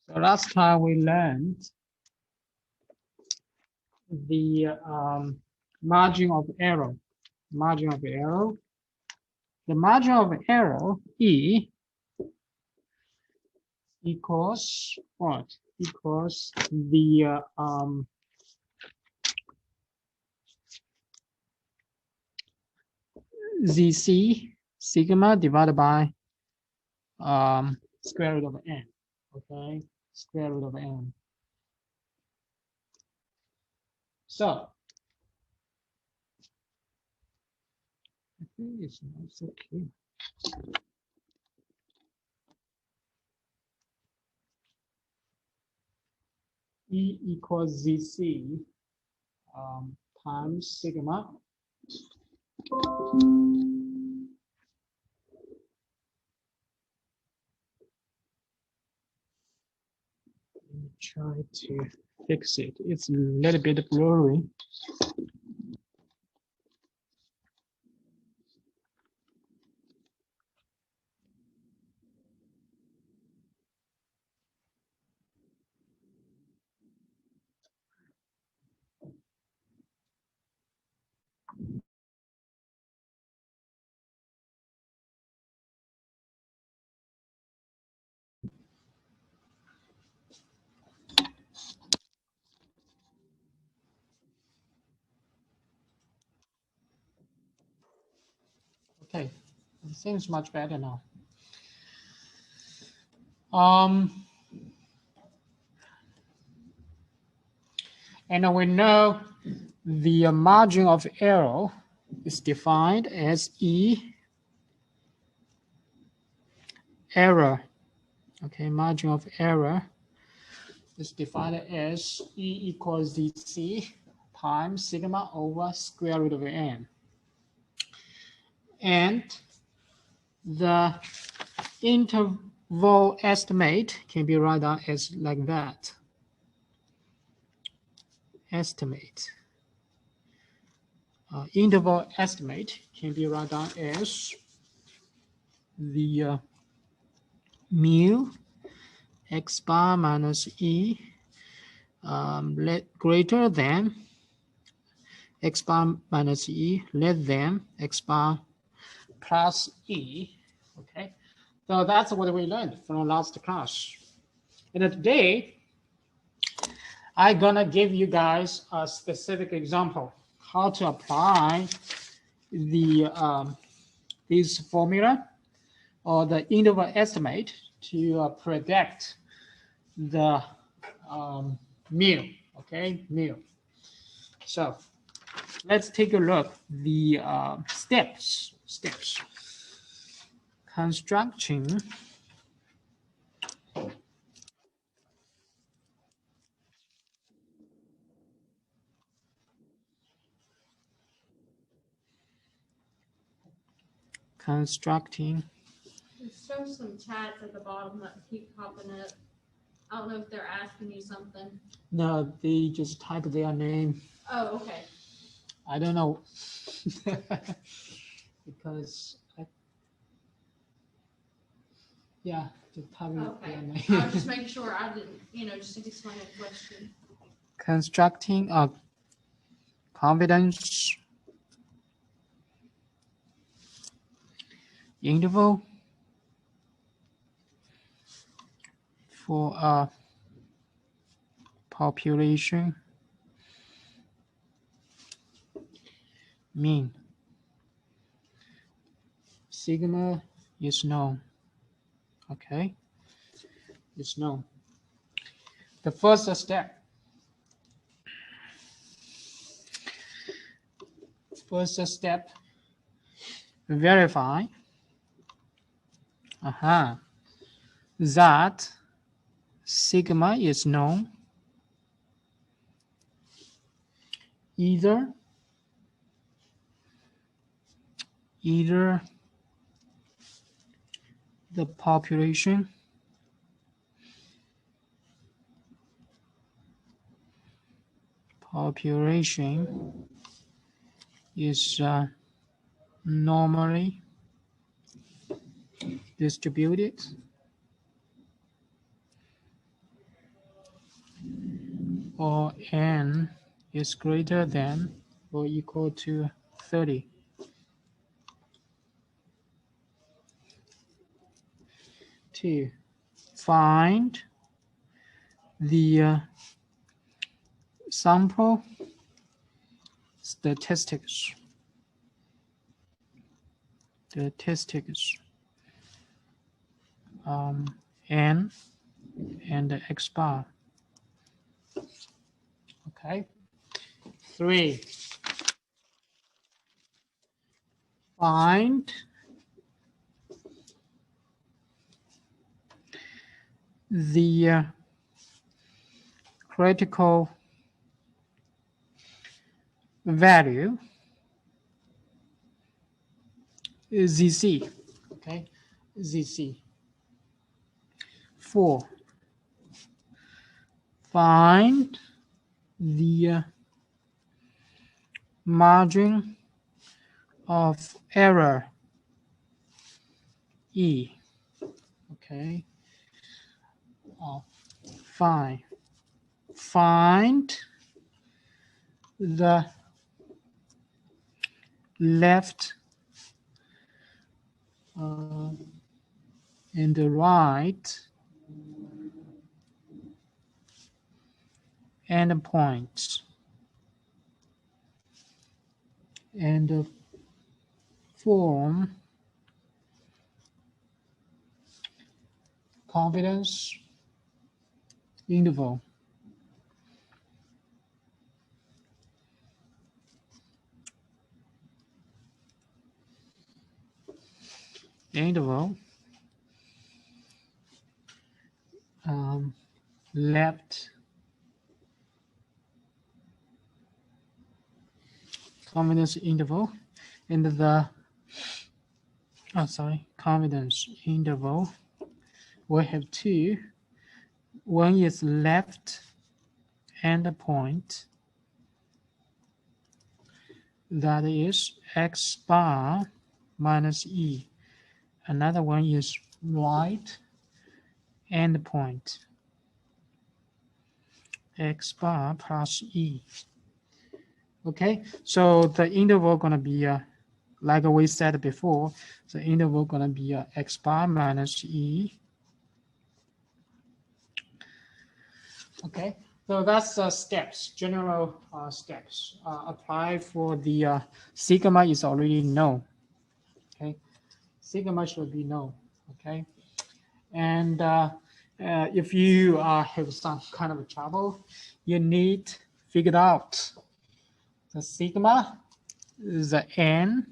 So last time we learned the margin of error. Margin of error. The margin of error E equals what? Equals the ZC sigma divided by square root of n. Okay, square root of n. So I think it's not so clear. E equals ZC times sigma. Let me try to fix it. It's a little bit blurry. Okay, it seems much better now. And we know the margin of error is defined as E error. Okay, margin of error is defined as E equals ZC times sigma over square root of n. And the interval estimate can be written down as like that. Estimate. Interval estimate can be written down as the mu x bar minus E greater than x bar minus E less than x bar plus E. Okay, so that's what we learned from last class. And today, I'm gonna give you guys a specific example how to apply the this formula or the interval estimate to predict the mu. Okay, mu. So let's take a look the steps. Constructing There's some chats at the bottom that keep popping up. I don't know if they're asking you something. No, they just type their name. Oh, okay. I don't know. Because yeah, just type Okay. their name. I was just making sure I didn't, just explain a question. Constructing a confidence interval for a population mean. Sigma is known. Okay, it's known. The first step. Verify that sigma is known either the population is normally distributed or n is greater than or equal to 30. To find the sample statistics n and x bar. Okay. 3. Find the critical value ZC. Okay, ZC. 4. Find the margin of error E. Okay. 5. Find the left and the right endpoints and form confidence interval. Left confidence interval and the confidence interval. We have 2. One is left endpoint, that is x bar minus E. Another one is right endpoint, x bar plus E. Okay, so the interval gonna be like we said before, the interval gonna be x bar minus E. Okay, so that's steps, general steps. Apply for the sigma is already known. Okay, sigma should be known. Okay, and if you have some kind of trouble, you need figure out the sigma, the n,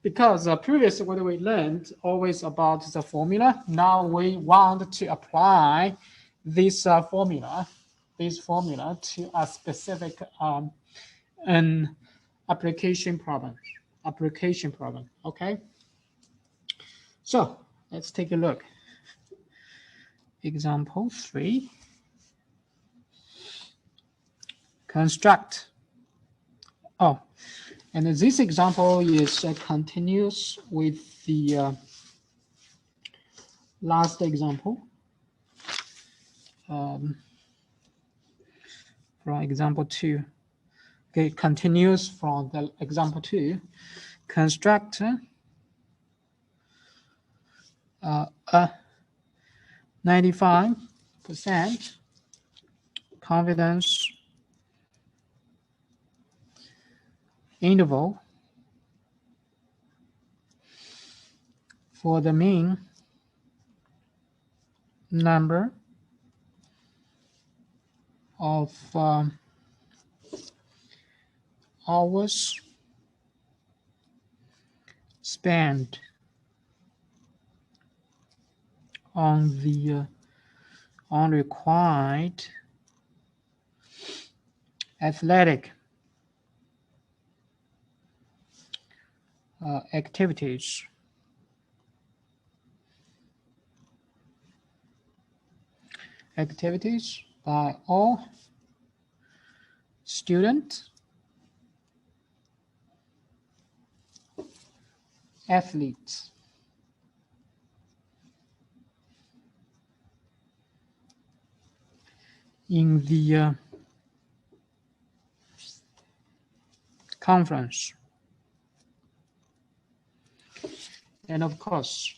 because previously what we learned always about the formula. Now we want to apply this formula to a specific an application problem. Okay, so let's take a look. Example 3. Construct. And this example is continuous with the last example. From example 2. Okay, continues from the example 2. Construct a 95% confidence interval for the mean number of hours spent on the unrequired athletic activities by all student athletes in the conference. And of course,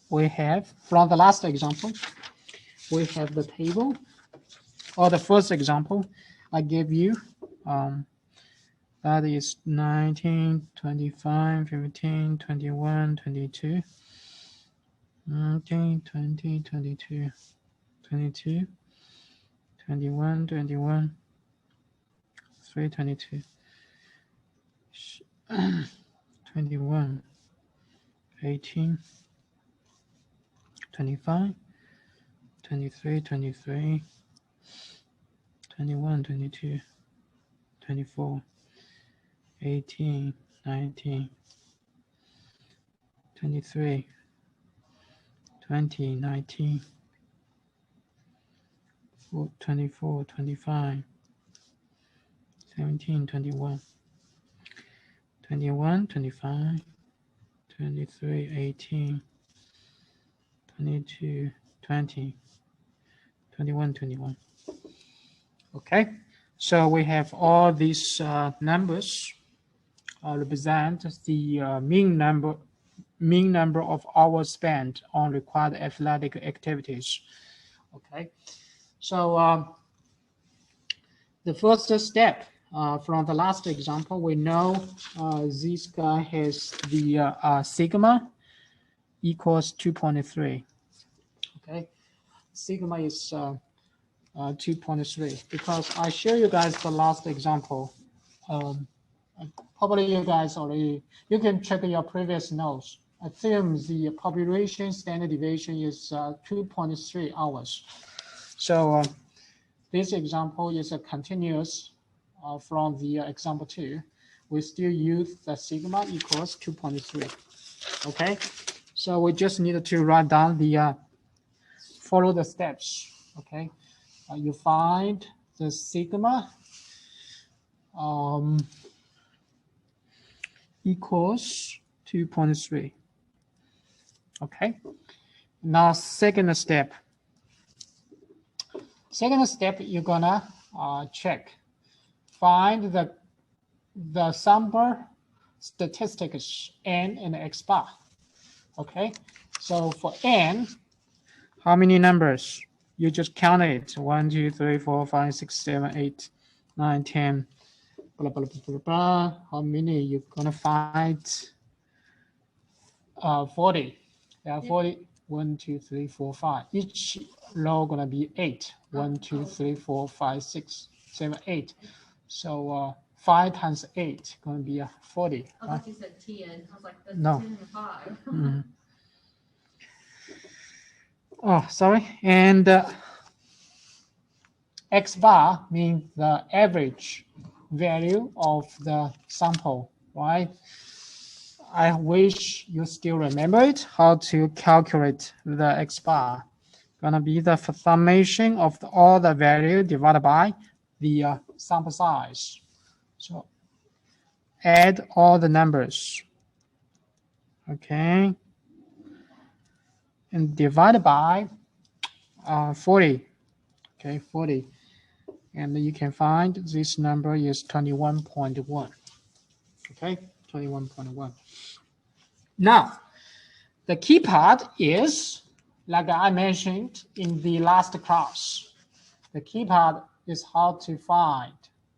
we have, from the last example, we have the table, or the first example I gave you. That is 19, 25, 15, 21, 22, 19, 20, 22, 22, 21, 21, 3, 22, 21, 18, 25, 23, 23, 21, 22, 24, 18, 19, 23, 20, 19, 24, 25, 17, 21, 21, 25, 23, 18, 22, 20, 21, 21. Okay, so we have all these numbers represent the mean number of hours spent on required athletic activities. Okay, so the first step from the last example, we know this guy has the sigma equals 2.3. Okay, sigma is 2.3 because I show you guys the last example. Probably you guys already, you can check your previous notes. I assume the population standard deviation is 2.3 hours. So this example is a continuous from the example 2. We still use the sigma equals 2.3. Okay, so we just need to write down the follow the steps. Okay, you find the sigma equals 2.3. Okay, now second step. You're gonna check, find the sample statistics n and x bar. Okay, so for n, how many numbers? You just count it. 1, 2, 3, 4, 5, 6, 7, 8, 9, 10. Blah, blah, blah, blah, blah. How many you're gonna find? 40. There are 40. 1, 2, 3, 4, 5. Each row gonna be 8. 1, 2, 3, 4, 5, 6, 7, 8. So 5 times 8 gonna be 40. I thought you said 10. I was like, that's No. 10 and 5. Mm. Oh, sorry. And x bar means the average value of the sample, right? I wish you still remember it, how to calculate the x bar. Gonna be the summation of all the value divided by the sample size. So add all the numbers, okay? And divide by 40, okay, 40. And you can find this number is 21.1, okay, 21.1. Now, the key part is, like I mentioned in the last class, the key part is how to find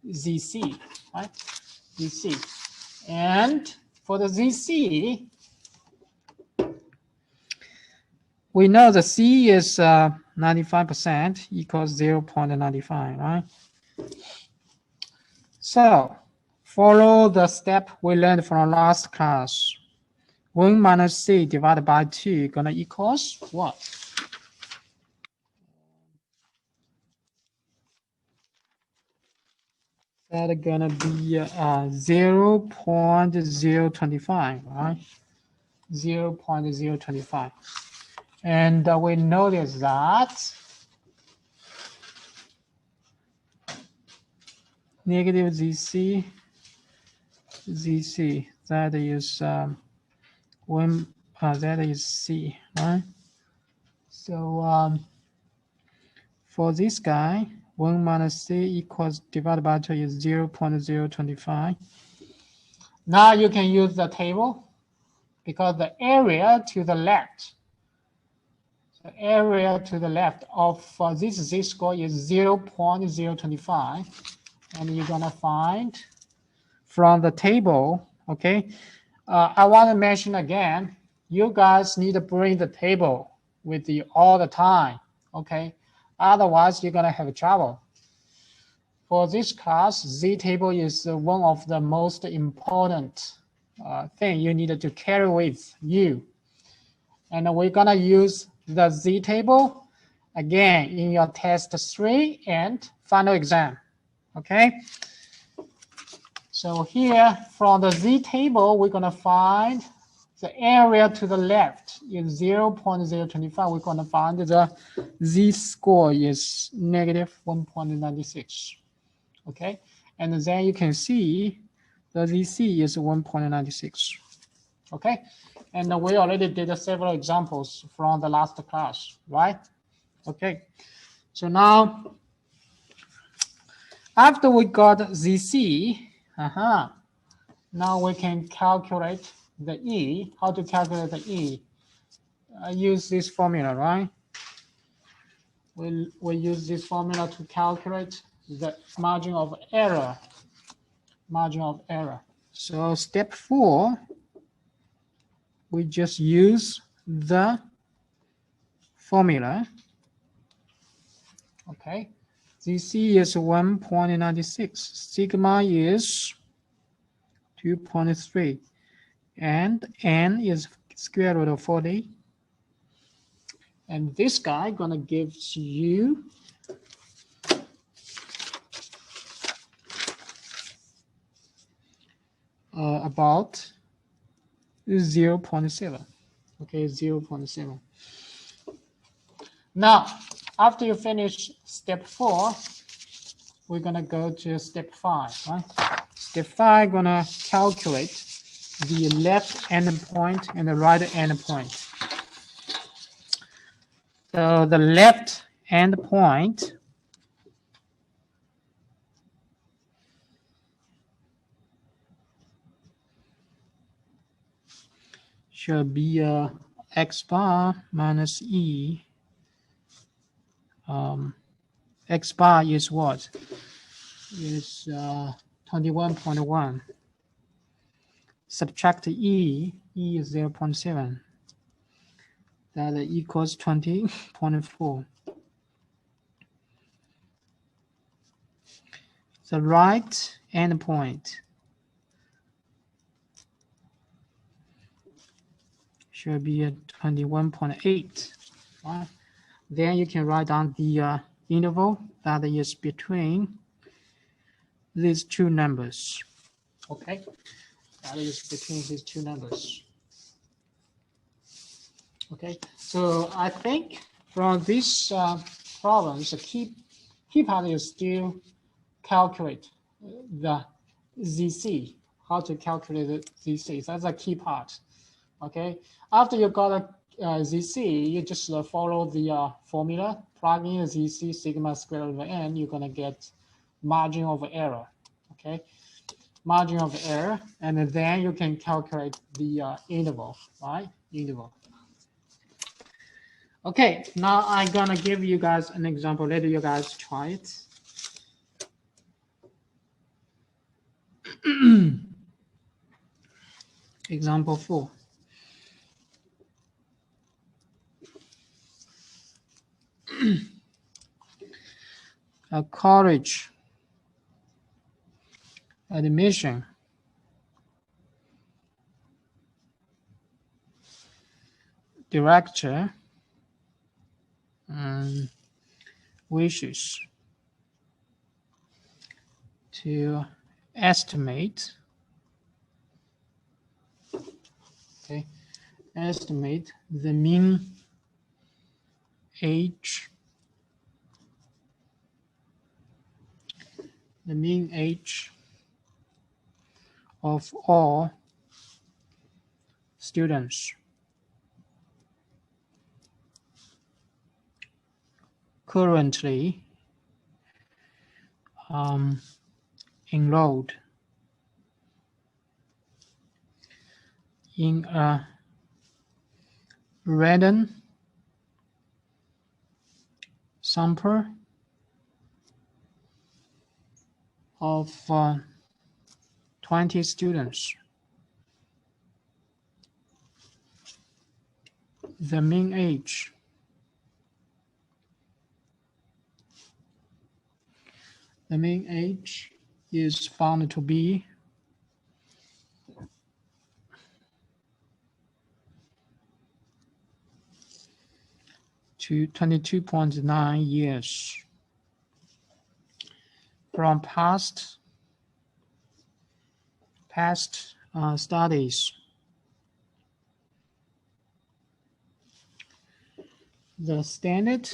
ZC, right? ZC. And for the ZC, we know the C is 95% equals 0.95, right? So follow the step we learned from last class. 1 minus C divided by 2 gonna equals what? That's gonna be 0.025, right? 0.025. And we notice that negative ZC, that is that is C, right? So for this guy, 1 minus C equals divided by 2 is 0.025. Now you can use the table because the area to the left, of this z-score is 0.025, and you're gonna find from the table, okay? I want to mention again, you guys need to bring the table with you all the time, okay? Otherwise, you're gonna have trouble. For this class, z-table is one of the most important thing you need to carry with you. And we're gonna use the z-table again in your test 3 and final exam, okay? So here from the z-table, we're gonna find the area to the left is 0.025. We're gonna find the z-score is negative 1.96, okay? And then you can see the ZC is 1.96, okay? And we already did several examples from the last class, right? Okay, so now after we got ZC, now we can calculate the E. How to calculate the E? I use this formula, right? We use this formula to calculate the margin of error. So step 4, we just use the formula. Okay, ZC is 1.96, sigma is 2.3, and N is square root of 40. And this guy gonna give you about 0.7. Okay, 0.7. Now, after you finish step 4, we're gonna go to step 5. Right? Step 5 gonna calculate the left endpoint and the right endpoint. So the left endpoint should be x bar minus E. X bar is what? Is 21.1. Subtract E is 0.7. That equals 20.4. The right endpoint should be at 21.8. Right? Then you can write down the interval that is between these two numbers. Okay, that is between these two numbers. Okay, so I think from these problems, the key part is still calculate the ZC, how to calculate the ZC. That's a key part. Okay, after you got a ZC, you just follow the formula, plug in ZC sigma square over n, you're gonna get margin of error. Okay, margin of error, and then you can calculate the interval, right? Interval. Okay, now I'm gonna give you guys an example. Let you guys try it. Example 4. a college admission director wishes to estimate the mean age of all students currently enrolled in a random sample of 20 students. The mean age is found to be 22.9 years. From past studies, the standard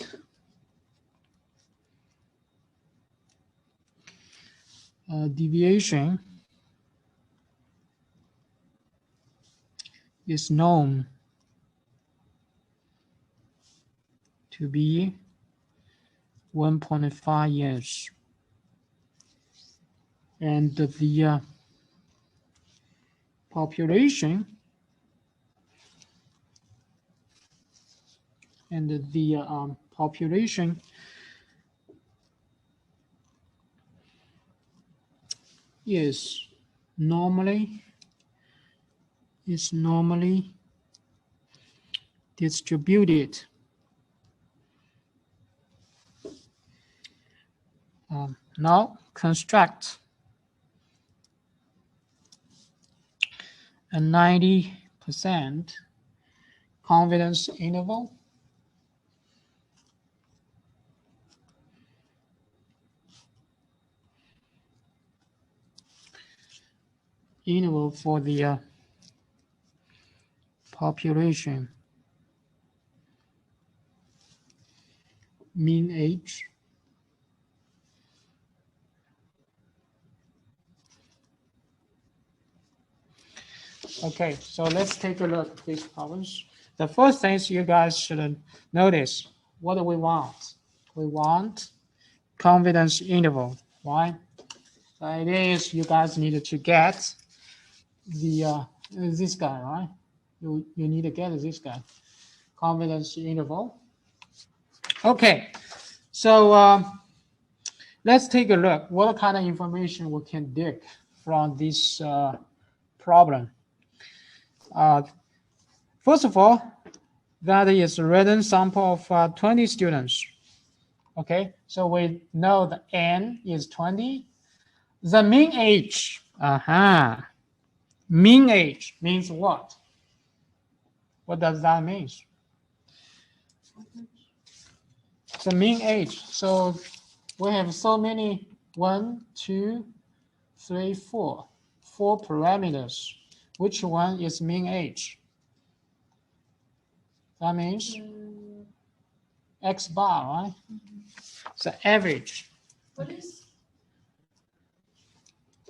deviation is known to be 1.5 years, and the population is normally distributed now construct a 90% confidence interval for the population mean age Okay, so let's take a look at these problems. The first things you guys should notice, what do we want? We want confidence interval, right? The idea is you guys need to get the this guy, right? You need to get this guy, confidence interval. Okay, so let's take a look. What kind of information we can dig from this problem? First of all, that is a random sample of 20 students. Okay, so we know the n is 20. The mean age, mean age means what? What does that mean? The mean age. So we have so many, 1, 2, 3, 4 parameters. Which one is mean age? That means X bar, right? So average. What is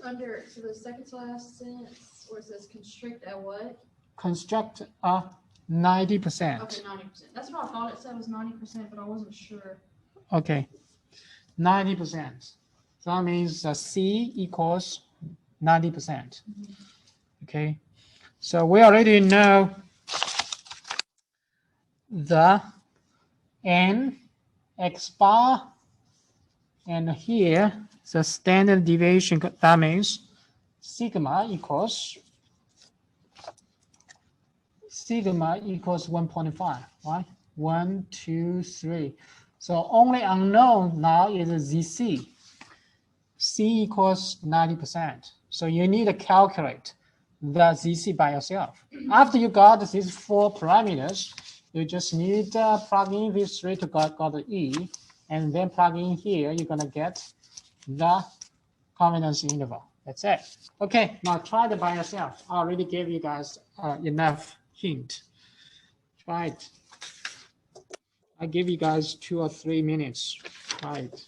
under, so the second to last sentence where it says constrict at what? Construct 90%. Okay, 90%. That's what I thought it said was 90%, but I wasn't sure. Okay, 90%. So that means C equals 90%. Okay, so we already know the n, X bar, and here the standard deviation. That means sigma equals 1.5, right? 1, 2, 3. So only unknown now is ZC. C equals 90%. So you need to calculate the ZC by yourself. After you got these 4 parameters, you just need to plug in these 3 to got the E, and then plug in here, you're gonna get the confidence interval. That's it. Okay, now try it by yourself. I already gave you guys enough hint. Try it. I give you guys 2 or 3 minutes. Try it.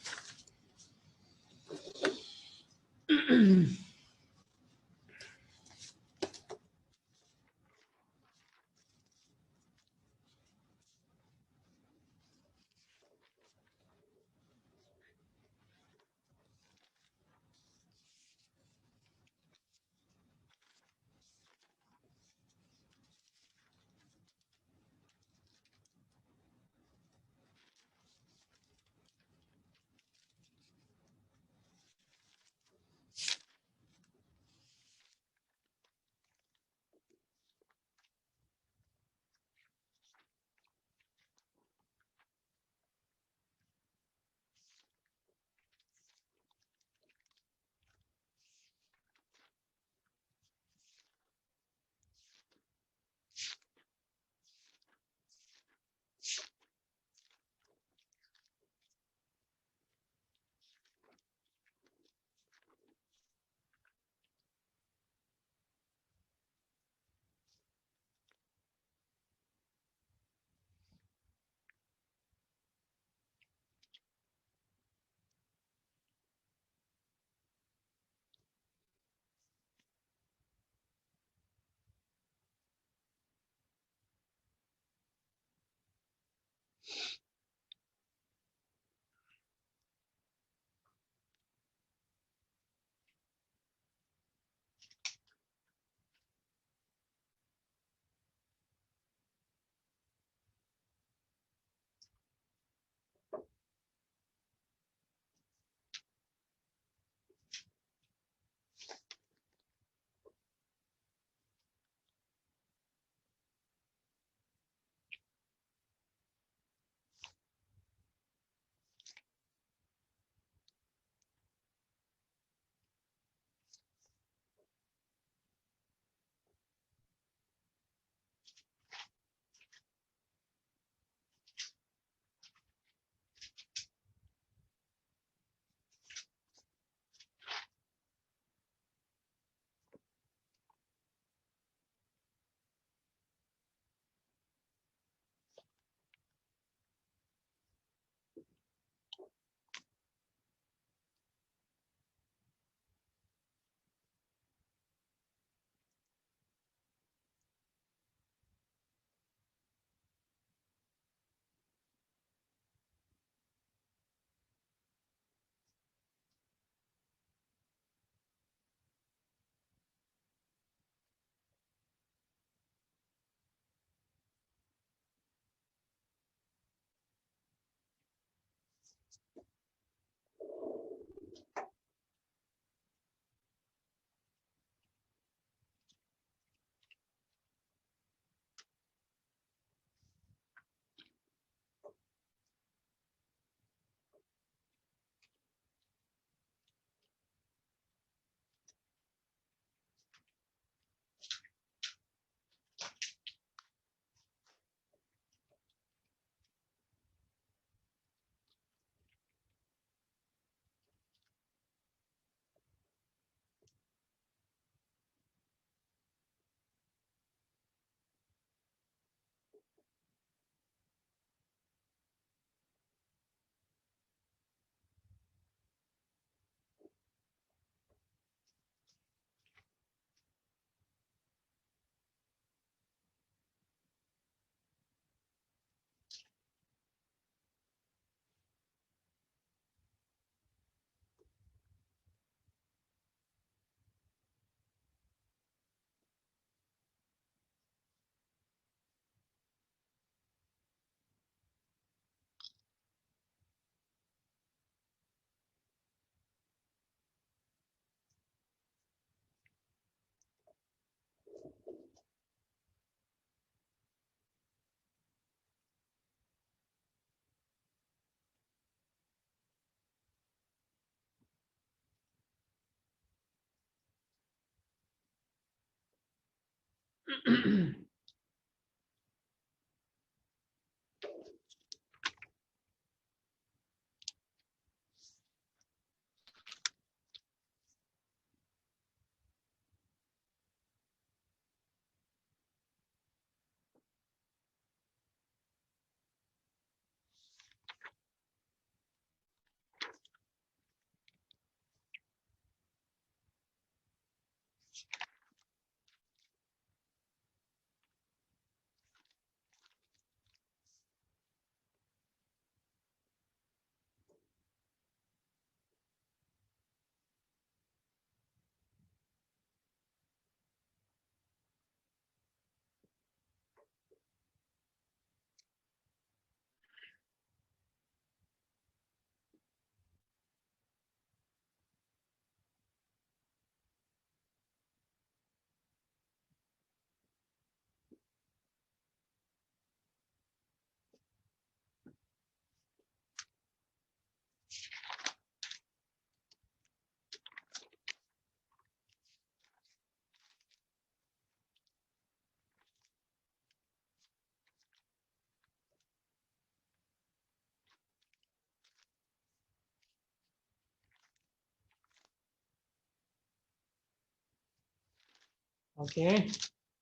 Okay,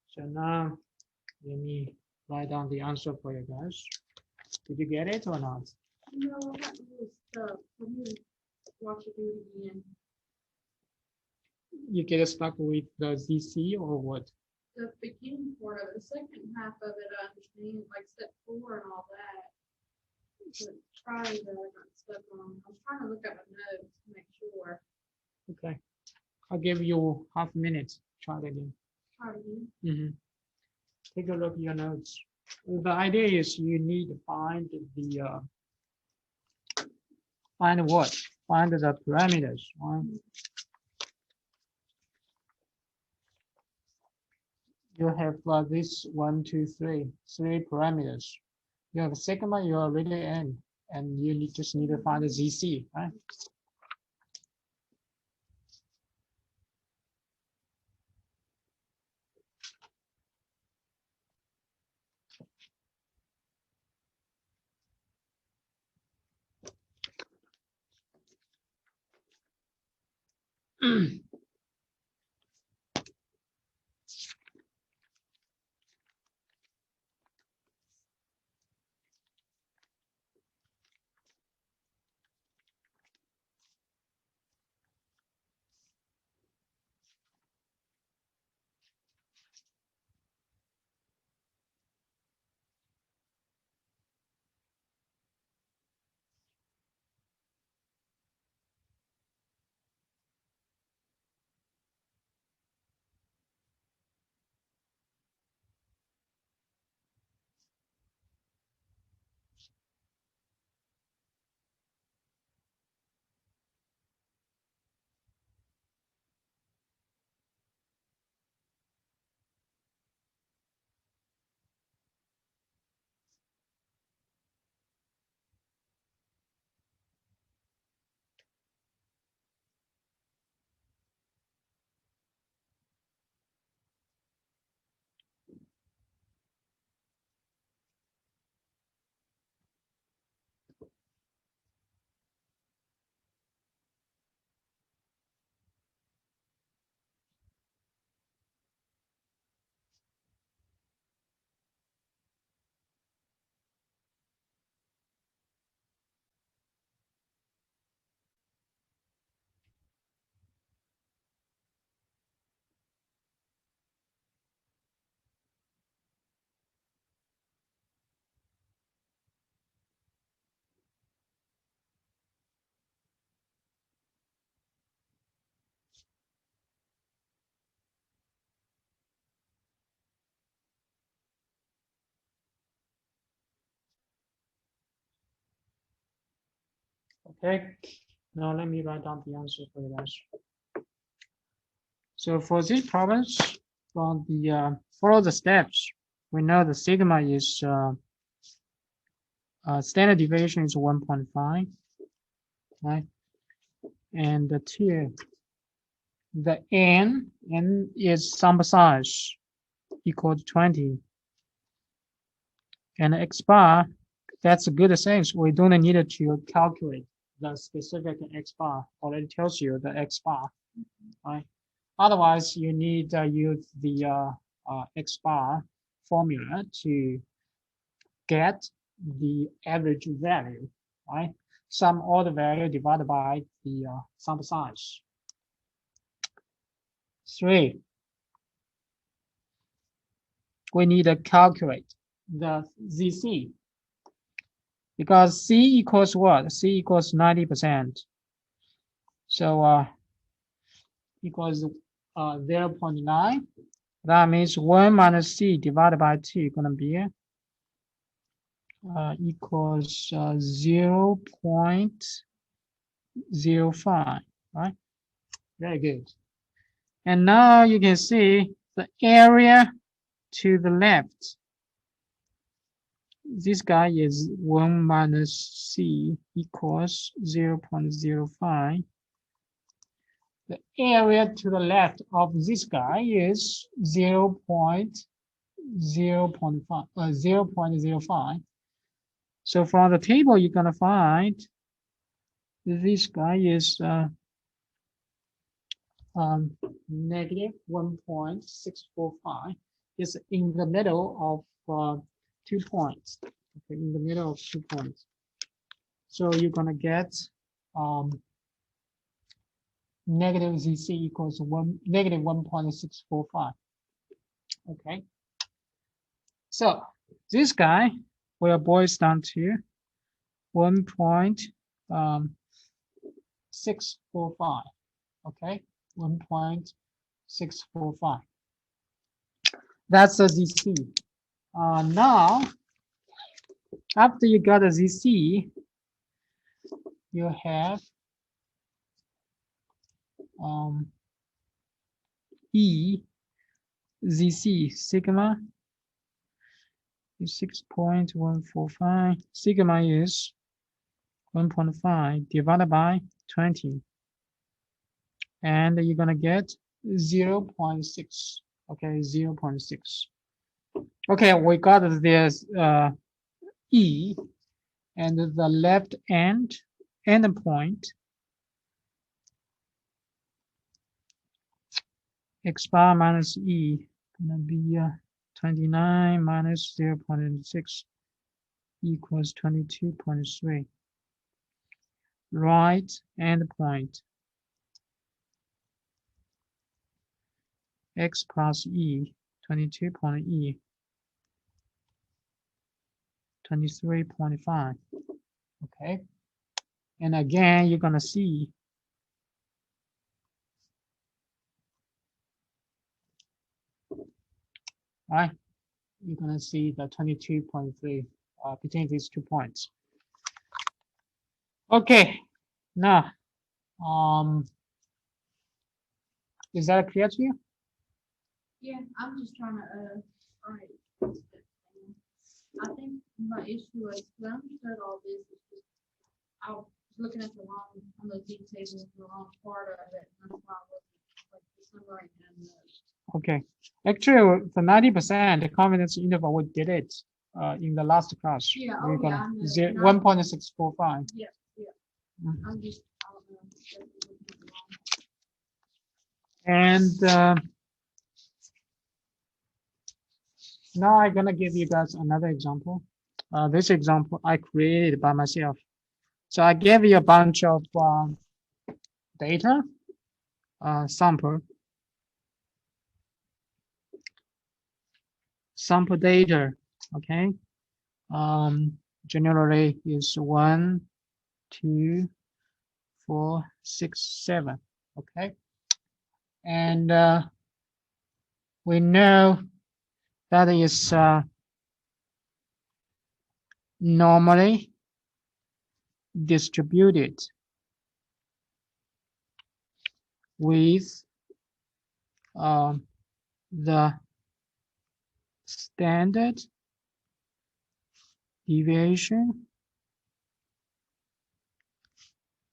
so now let me write down the answer for you guys. Did you get it or not? No, I got really stuck. Let me watch it do it again. You get stuck with the ZC or what? The beginning part of it, the second half of it, I understand, like step 4 and all that. But trying that I got stuck on. I was trying to look at my notes to make sure. Okay, I'll give you half a minute. Try it again. Try it again. Take a look at your notes. The idea is you need to find the find what? Find the parameters. Right? You have this 1, 2, 3, 3 parameters. You have a second one, you are already in, and you just need to find the ZC, right? Okay, now let me write down the answer for you guys. So for these problems, from the follow the steps, we know the sigma is standard deviation is 1.5, right? And the T, the n is sample size equal to 20. And X bar, that's a good thing. We don't need to calculate the specific X bar. Already tells you the X bar, right? Otherwise, you need to use the X bar formula to get the average value, right? Sum all the value divided by the sample size. 3, we need to calculate the ZC, because C equals what? C equals 90%. So equals 0.9. That means 1 minus C divided by 2 gonna be equals 0.05, right? Very good. And now you can see the area to the left. This guy is 1 minus C equals 0.05. The area to the left of this guy is 0.05. So from the table, you're gonna find this guy is negative 1.645. Is in the middle of 2 points. Okay, in the middle of 2 points. So you're gonna get negative ZC equals negative 1.645. Okay. So this guy will boil down to 1.645. Okay, 1.645. That's the ZC. Now, after you got a ZC, you have E ZC sigma is 6.145. Sigma is 1.5 divided by 20. And you're gonna get 0.6. Okay, 0.6. Okay, we got this E, and the left end point X bar minus E gonna be 29 minus 0.6 equals 22.3. Right end point X plus E, 22.E, 23.5. Okay, and again you're gonna see right, you're gonna see the 22.3 between these 2 points. Okay, now is that clear to you? Yeah, I'm just trying to, alright. I think my issue is, when I understood all this, is just, I was looking at the wrong, on the Z table, the wrong part of it, and that's why I wasn't, like, the summary and the. Okay, actually the 90% confidence interval, we did it in the last class. Yeah, We're oh yeah, gonna I know. 1.645. Yeah, yeah. Mhm. I'm just, I don't know. And now I'm gonna give you guys another example. This example I created by myself. So I gave you a bunch of data, sample data. Okay, generally is 1, 2, 4, 6, 7. Okay, and we know that is normally distributed with the standard deviation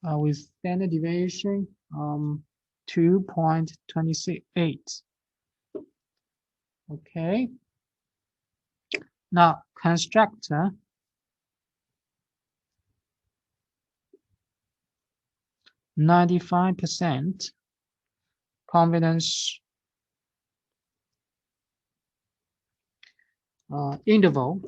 with standard deviation 2.28. Okay. Now constructor. %95 confidence interval.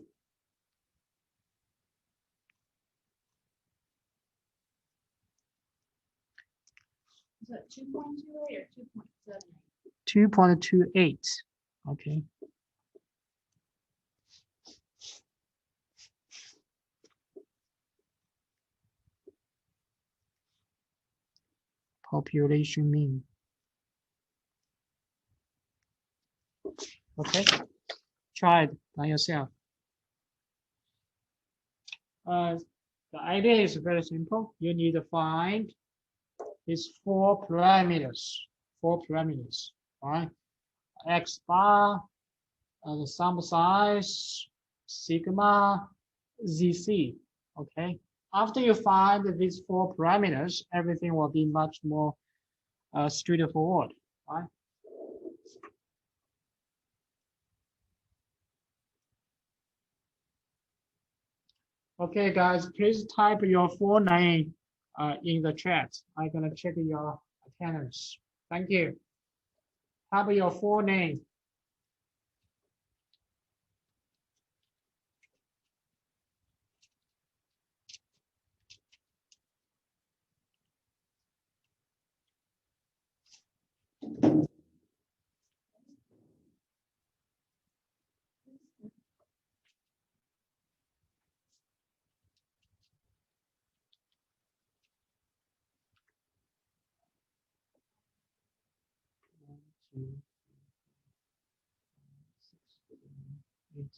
Is that 2.28 or 2.78? 2.28. Okay. Population mean. Okay. Try it by yourself. The idea is very simple. You need to find these four parameters. Right? X bar, the sample size, sigma, ZC. Okay. After you find these four parameters, everything will be much more straightforward. Right? Okay, guys, please type your full name in the chat. I'm gonna check your attendance. Thank you. Type your full name. One, two, 6, 7, 8,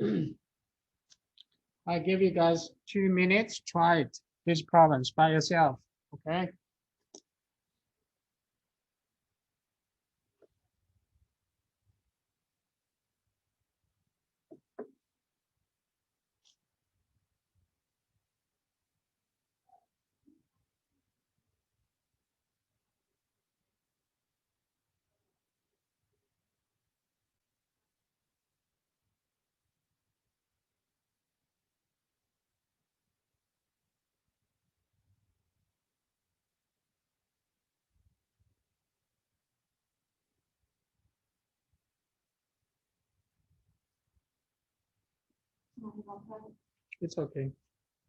9, 10. I give you guys 2 minutes. Try it. These problems by yourself. Okay. It's okay.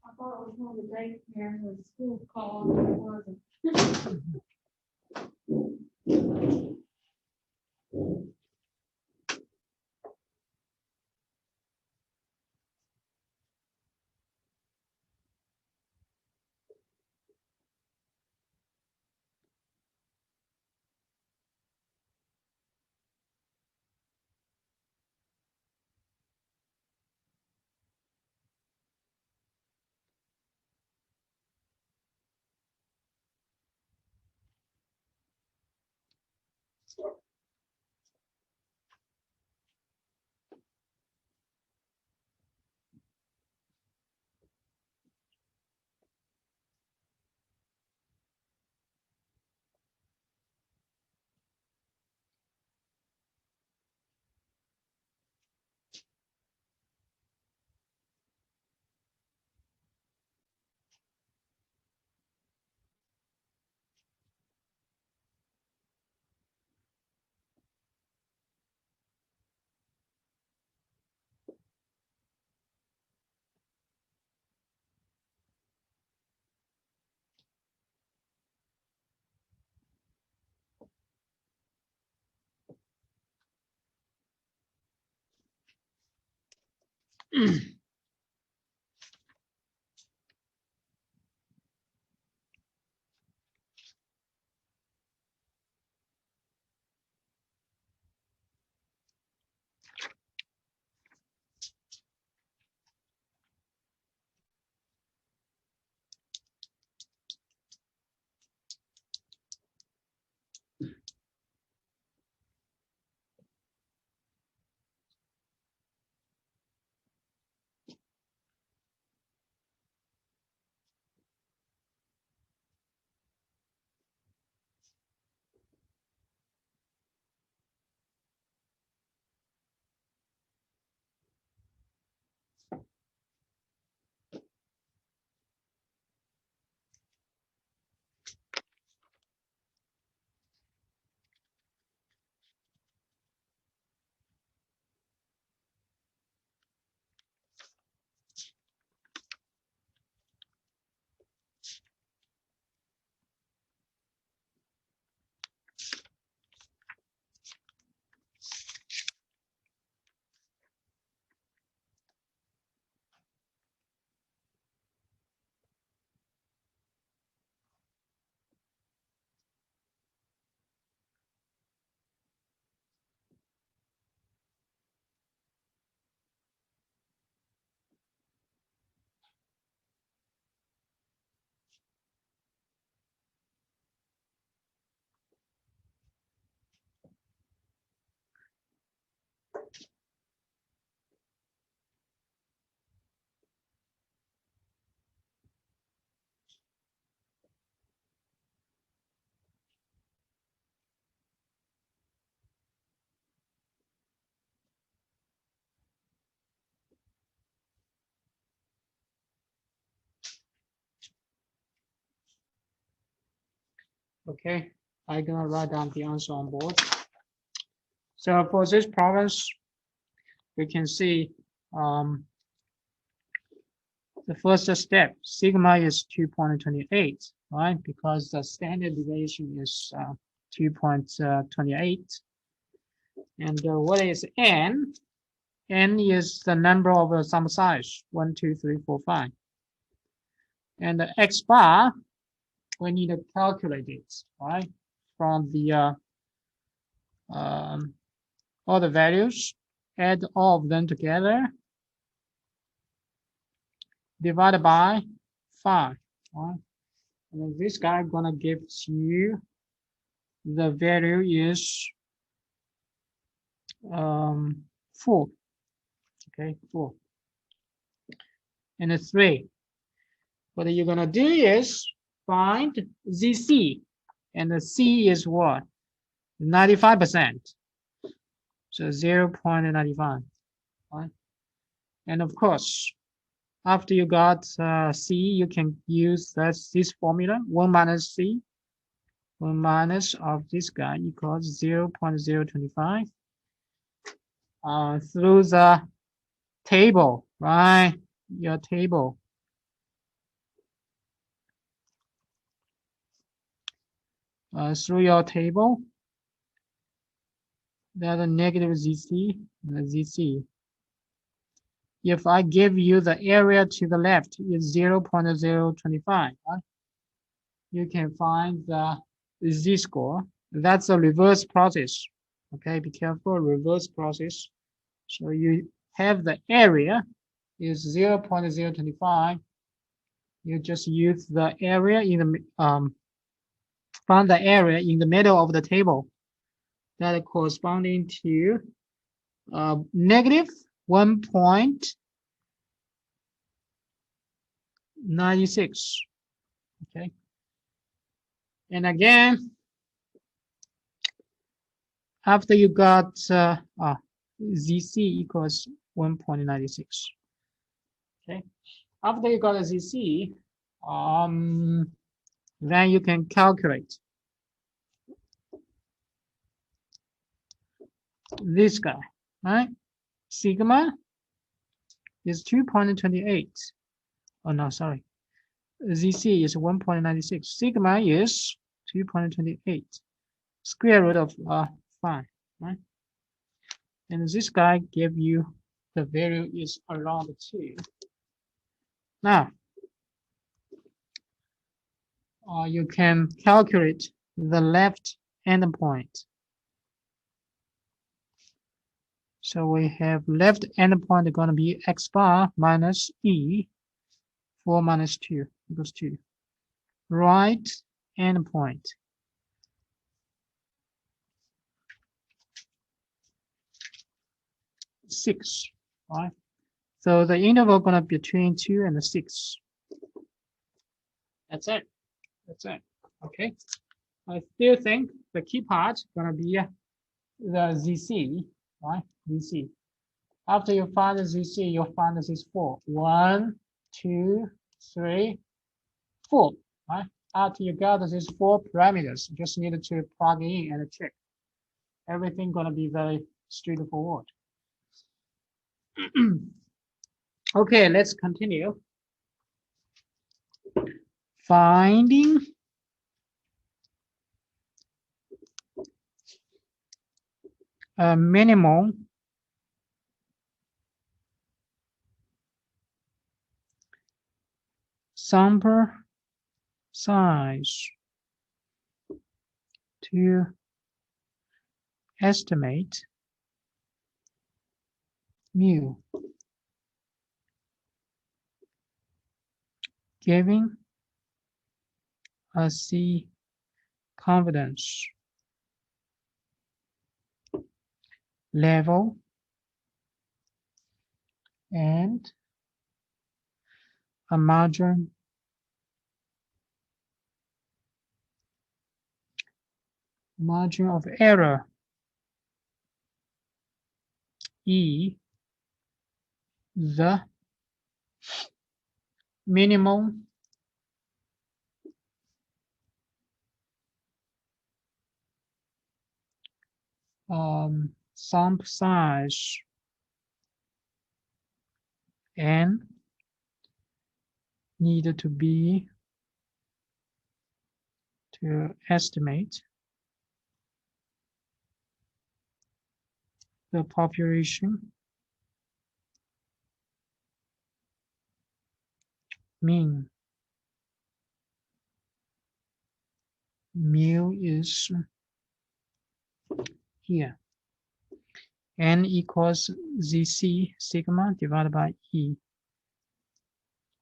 I thought it was one of the daycare or the school call, and it wasn't. Okay, I'm gonna write down the answer on board. So for this province, we can see the first step, sigma is 2.28, right? Because the standard deviation is 2.28. And what is n? N is the number of the sample size, 1, 2, 3, 4, 5. And the x bar, we need to calculate it, right? From the all the values, add all of them together, divided by 5, right? And this guy gonna give you the value is 4, okay, 4. And the 3. What you're gonna do is find ZC, and the C is what? 95%. So 0.95, right? And of course, after you got C, you can use this formula, 1 minus C, 1 minus of this guy equals 0.025 through the table, right? Your table. Through your table, that a negative ZC, ZC. If I give you the area to the left is 0.025, right? You can find the Z-score. That's a reverse process. Okay, be careful, reverse process. So you have the area is 0.025. You just use the area in the find the area in the middle of the table that corresponding to negative 1.96. Okay, and again, after you got ZC equals 1.96. Okay, after you got a ZC, then you can calculate this guy, right? Sigma is 2.28. Oh no, sorry. ZC is 1.96. Sigma is 2.28. Square root of 5, right? And this guy give you the value is around 2. Now, you can calculate the left endpoint. So we have left endpoint going to be x bar minus e, 4 minus 2 equals 2. Right endpoint. Six, right? So the interval gonna be between 2 and 6. That's it. That's it. Okay. I still think the key part gonna be the ZC, right? ZC. After you find the ZC, you'll find this is 4. 1, 2, 3, 4. Right? After you got these 4 parameters, you just need to plug in and check. Everything gonna be very straightforward. Okay, let's continue. Finding a minimum sample size to estimate mu, giving a C confidence level and a margin of error E, the minimum sample size n needed to be to estimate the population mean. Mu is here. N equals ZC sigma divided by E.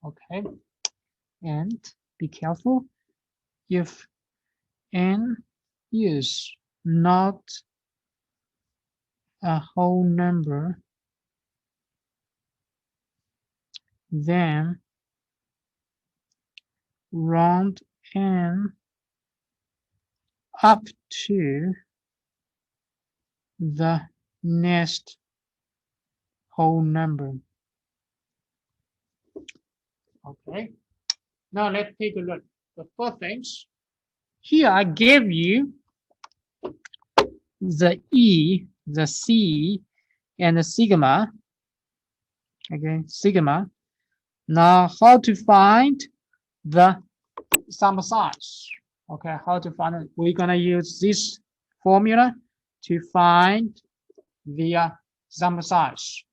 Okay, and be careful. If N is not a whole number, then round N up to the next whole number. Okay, now let's take a look. The first things here, I gave you the E, the C, and the sigma. Okay, sigma. Now, how to find the sample size? Okay, how to find it? We're gonna use this formula to find the sample size.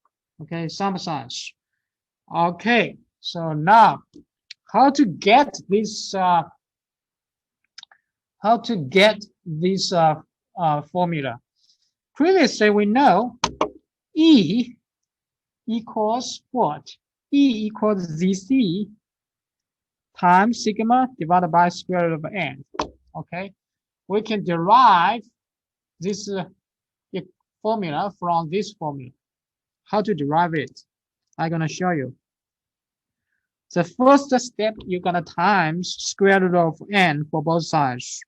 Okay, sample size. Okay, so now how to get this? Formula? Previously, we know E equals what? E equals ZC times sigma divided by square root of n. Okay, we can derive this formula from this formula. How to derive it? I'm gonna show you. The first step, you're gonna times square root of n for both sides.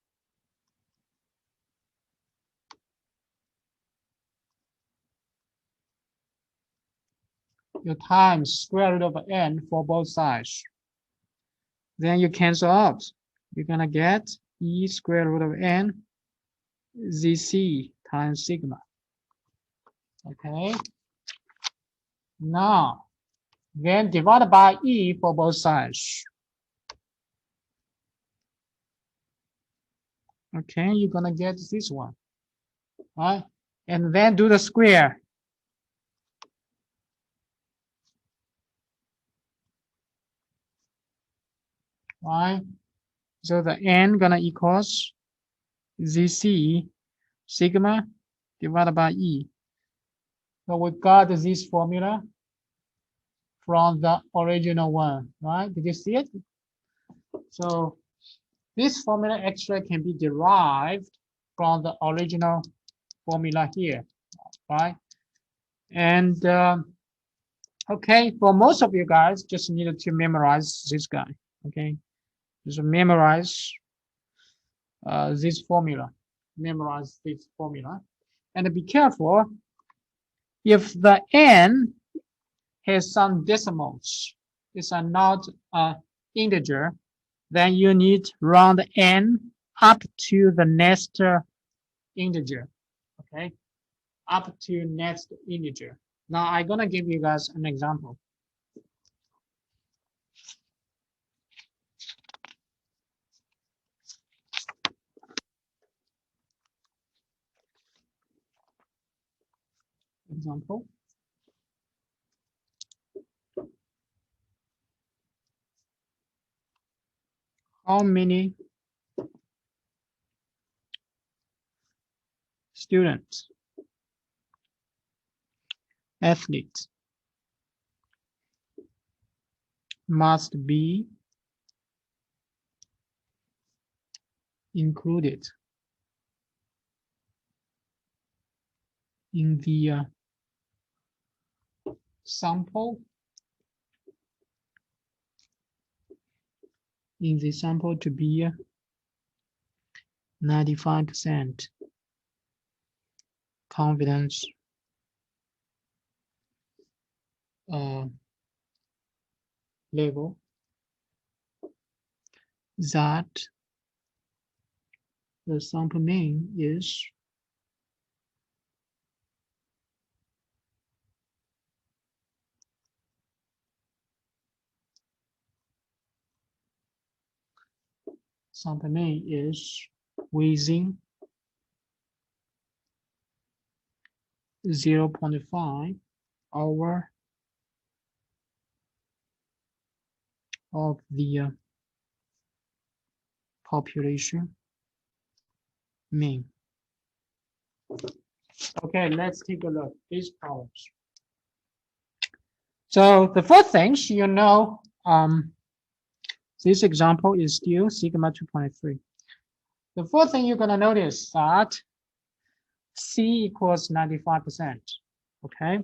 You times square root of n for both sides. Then you cancel out. You're gonna get E square root of n ZC times sigma. Okay. Now, then divided by E for both sides. Okay, you're gonna get this one. Right? And then do the square. Right? So the n gonna equals ZC sigma divided by E. So we got this formula from the original one, right? Did you see it? So this formula actually can be derived from the original formula here, right? And okay, for most of you guys, just needed to memorize this guy, okay? Just memorize this formula, memorize this formula. And be careful, if the n has some decimals, it's not an integer, then you need round n up to the next integer, okay? Up to next integer. Now I'm gonna give you guys an example. Example. How many students, athletes must be included in the sample to be 95% confidence level that the sample mean is sample mean is within 0.5 hour of the population mean. Okay, let's take a look at these problems. So the first thing you know, this example is still sigma 2.3. The first thing you're gonna notice that C equals 95%, okay?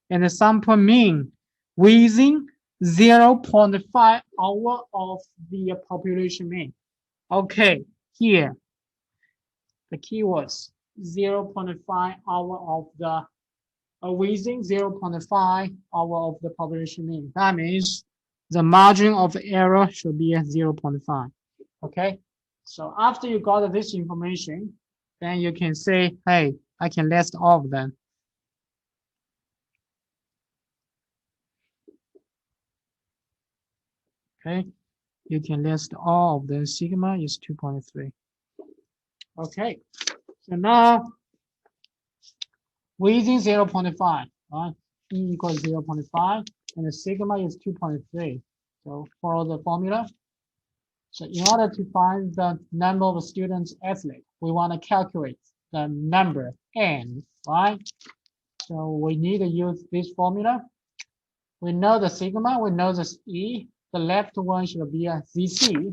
And the sample mean within 0.5 hour of the population mean. Okay, here, the keywords 0.5 hour of the within 0.5 hour of the population mean. That means the margin of error should be at 0.5. Okay, so after you got this information, then you can say, hey, I can list all of them. Okay, you can list all of them. Sigma is 2.3. Okay, so now within 0.5, right? E equals 0.5, and the sigma is 2.3. So follow the formula. So in order to find the number of students athlete, we want to calculate the number n, right? So we need to use this formula. We know the sigma, we know the E. The left one should be a ZC.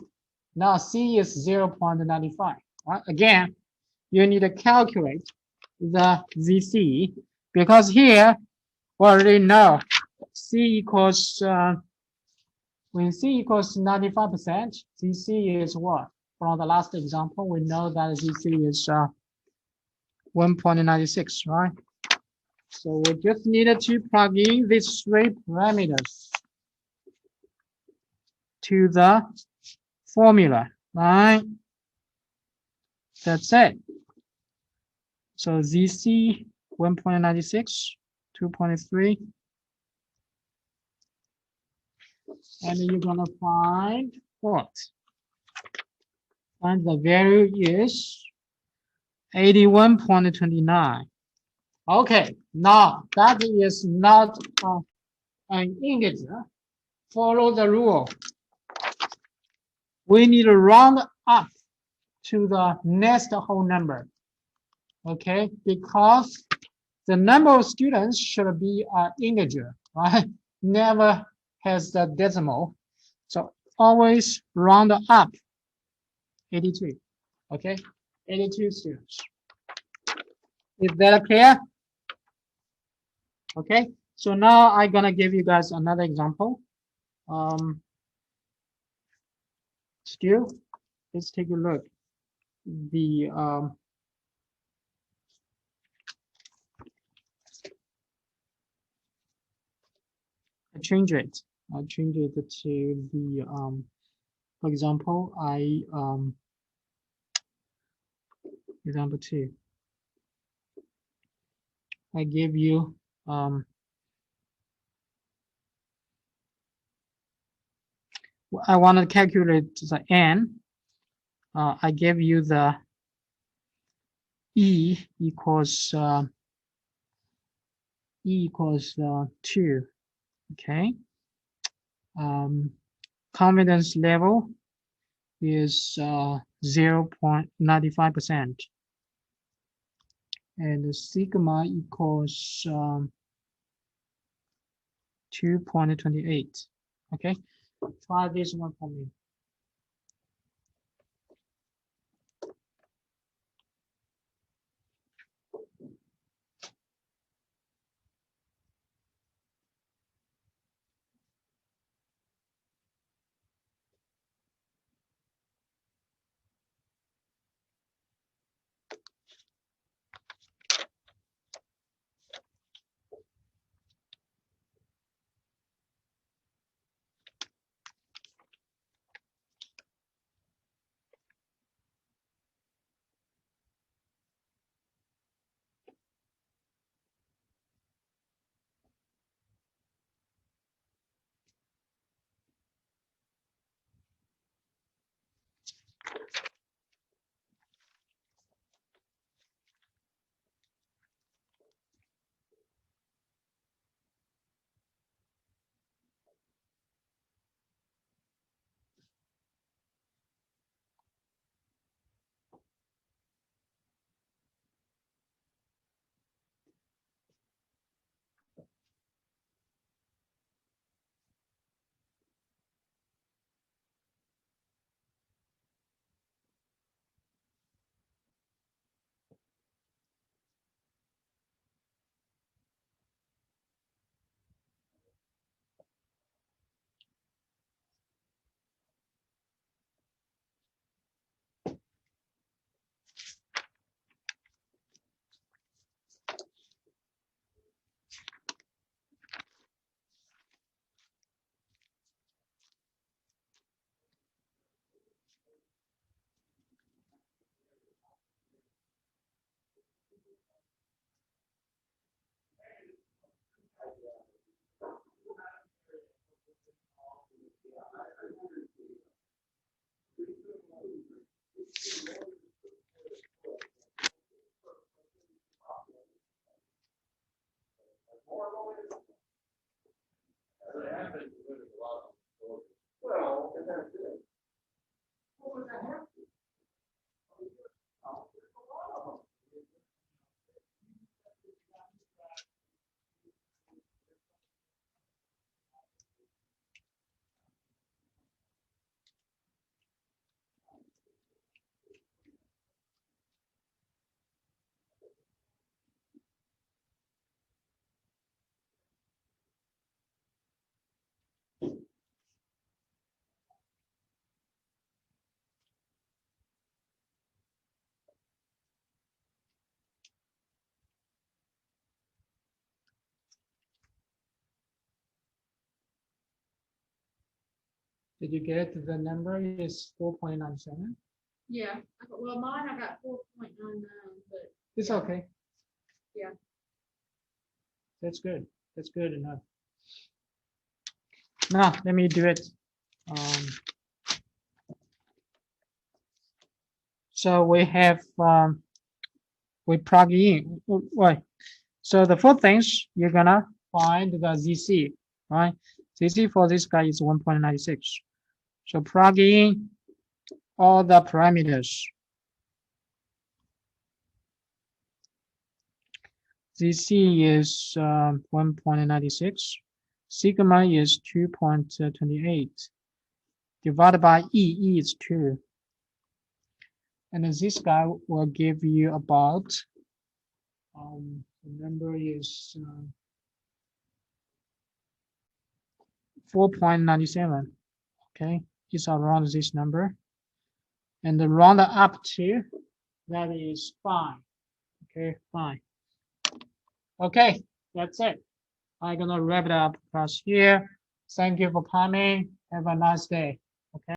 Now C is 0.95, right? Again, you need to calculate the ZC because here we already know C equals when C equals 95%, ZC is what? From the last example, we know that ZC is 1.96, right? So we just needed to plug in these three parameters to the formula, right? That's it. So ZC 1.96, 2.3, and you're gonna find what? Find the value is 81.29. Okay, now that is not an integer. Follow the rule. We need to round up to the next whole number. Okay, because the number of students should be an integer, right? Never has the decimal. So always round up 82. Okay, 82 students. Is that clear? Okay, so now I'm gonna give you guys another example. Still, let's take a look. The I change it. I change it to the for example, example 2. I give you I want to calculate the n. I give you the E equals 2. Okay. Confidence level is 0.95%, and the sigma equals 2.28. Okay, try this one for me. Did you get the number is 4.97? Yeah, well, mine, I got 4.99, but It's Yeah. okay. Yeah. That's good. That's good enough. Now, let me do it. So we have, we plug in, right? So the four things you're gonna find the ZC, right? ZC for this guy is 1.96. So plug in all the parameters. ZC is 1.96. Sigma is 2.28. Divided by E is 2. And then this guy will give you about, the number is 4.97. Okay, it's around this number. And the round up to, that is fine. Okay, fine. Okay, that's it. I'm gonna wrap it up class here. Thank you for coming. Have a nice day.